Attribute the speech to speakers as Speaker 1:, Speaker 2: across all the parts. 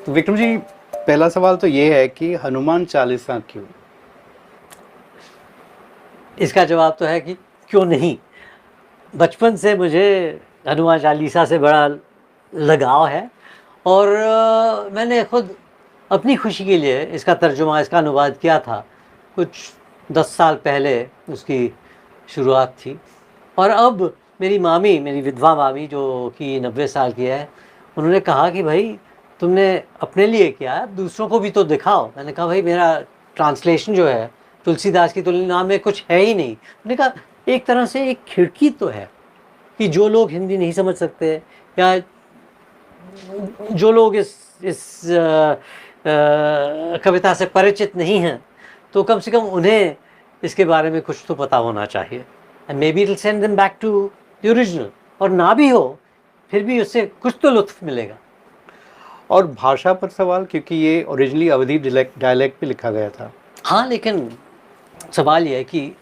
Speaker 1: तो विक्रम जी, पहला सवाल तो ये है कि हनुमान चालीसा क्यों?
Speaker 2: इसका जवाब तो है कि क्यों नहीं। बचपन से मुझे हनुमान चालीसा से बड़ा लगाव है और मैंने खुद अपनी खुशी के लिए इसका तर्जुमा, इसका अनुवाद किया था। कुछ 10 साल पहले उसकी शुरुआत थी और अब मेरी मामी, मेरी विधवा मामी जो कि 90 साल की है, उन्होंने कहा कि भाई तुमने अपने लिए किया, दूसरों को भी तो दिखाओ। मैंने कहा भाई मेरा ट्रांसलेशन जो है तुलसीदास की तुलना में कुछ है ही नहीं। मैंने कहा एक तरह से एक खिड़की तो है कि जो लोग हिंदी नहीं समझ सकते या जो लोग इस कविता से परिचित नहीं हैं, तो कम से कम उन्हें इसके बारे में कुछ तो पता होना चाहिए। And maybe it will send them back to the original, और ना भी हो फिर भी उससे कुछ तो लुत्फ मिलेगा।
Speaker 1: और भाषा पर सवाल, क्योंकि ये ओरिजिनली अवधी डायलेक्ट पे लिखा गया था।
Speaker 2: हाँ, लेकिन सवाल ये है कि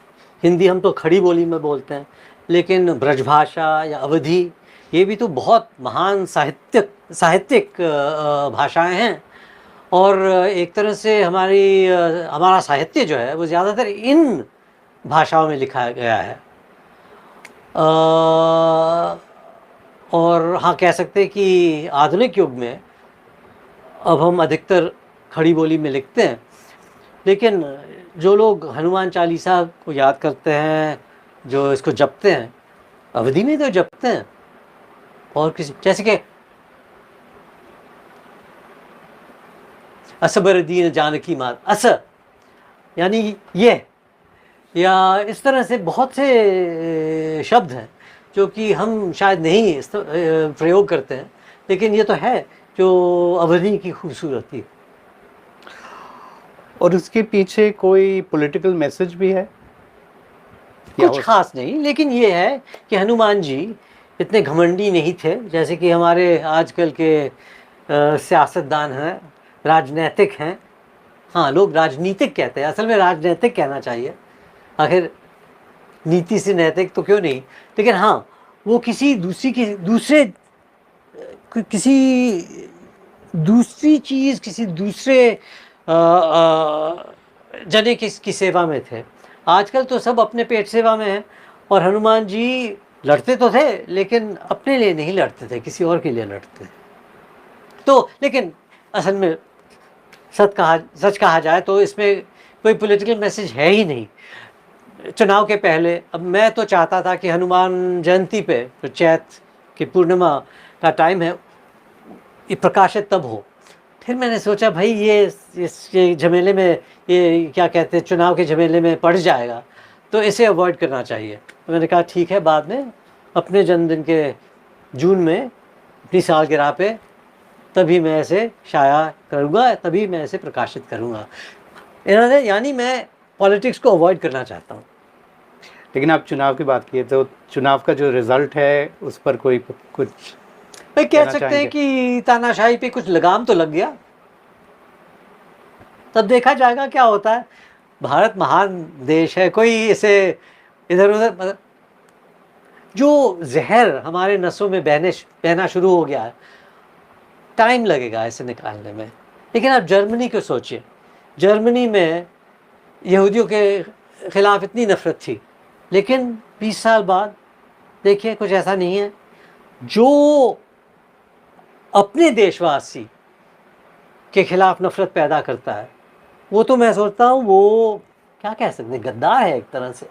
Speaker 2: हिंदी हम तो खड़ी बोली में बोलते हैं, लेकिन ब्रजभाषा या अवधी ये भी तो बहुत महान साहित्यिक भाषाएं हैं। और एक तरह से हमारा साहित्य जो है वो ज़्यादातर इन भाषाओं में लिखा गया है। और हाँ, कह सकते हैं कि आधुनिक युग में अब हम अधिकतर खड़ी बोली में लिखते हैं, लेकिन जो लोग हनुमान चालीसा को याद करते हैं, जो इसको जपते हैं, अवधी में तो जपते हैं। और किसी जैसे कि असबर दीन जानकी मात, अस यानी ये, या इस तरह से बहुत से शब्द हैं जो कि हम शायद नहीं प्रयोग करते हैं, लेकिन ये तो है जो अवधी की खूबसूरती।
Speaker 1: और उसके पीछे कोई पॉलिटिकल मैसेज भी है?
Speaker 2: कुछ खास नहीं, लेकिन ये है कि हनुमान जी इतने घमंडी नहीं थे जैसे कि हमारे आजकल के सियासतदान हैं, राजनैतिक हैं। हाँ, लोग राजनीतिक कहते हैं, असल में राजनैतिक कहना चाहिए। आखिर नीति से नैतिक तो क्यों नहीं। लेकिन हाँ, वो किसी दूसरी चीज़, किसी दूसरे जने की सेवा में थे। आजकल तो सब अपने पेट सेवा में हैं, और हनुमान जी लड़ते तो थे लेकिन अपने लिए नहीं लड़ते थे, किसी और के लिए लड़ते थे। तो लेकिन असल में सच कहा जाए तो इसमें कोई पॉलिटिकल मैसेज है ही नहीं। चुनाव के पहले अब मैं तो चाहता था कि हनुमान जयंती पे, जो चैत की पूर्णिमा का टाइम है, ये प्रकाशित तब हो। फिर मैंने सोचा भाई ये झमेले में, ये क्या कहते हैं, चुनाव के झमेले में पड़ जाएगा, तो इसे अवॉइड करना चाहिए। तो मैंने कहा ठीक है, बाद में अपने जन्मदिन के जून में, अपनी सालगिरह पे, तभी मैं इसे शाया करूँगा, तभी मैं इसे प्रकाशित करूँगा। यानी मैं पॉलिटिक्स को अवॉइड करना चाहता हूँ।
Speaker 1: लेकिन आप चुनाव की बात किए, तो चुनाव का जो रिजल्ट है उस पर कोई कुछ
Speaker 2: भाई कह सकते हैं कि तानाशाही पे कुछ लगाम तो लग गया, तब देखा जाएगा क्या होता है। भारत महान देश है, कोई इसे इधर उधर, मतलब जो जहर हमारे नसों में बहना शुरू हो गया है, टाइम लगेगा इसे निकालने में। लेकिन आप जर्मनी को सोचिए, जर्मनी में यहूदियों के खिलाफ इतनी नफरत थी, लेकिन 20 साल बाद देखिए कुछ ऐसा नहीं है। जो अपने देशवासी के खिलाफ नफरत पैदा करता है, वो तो मैं सोचता हूँ वो क्या कह सकते हैं, गद्दार है एक तरह से।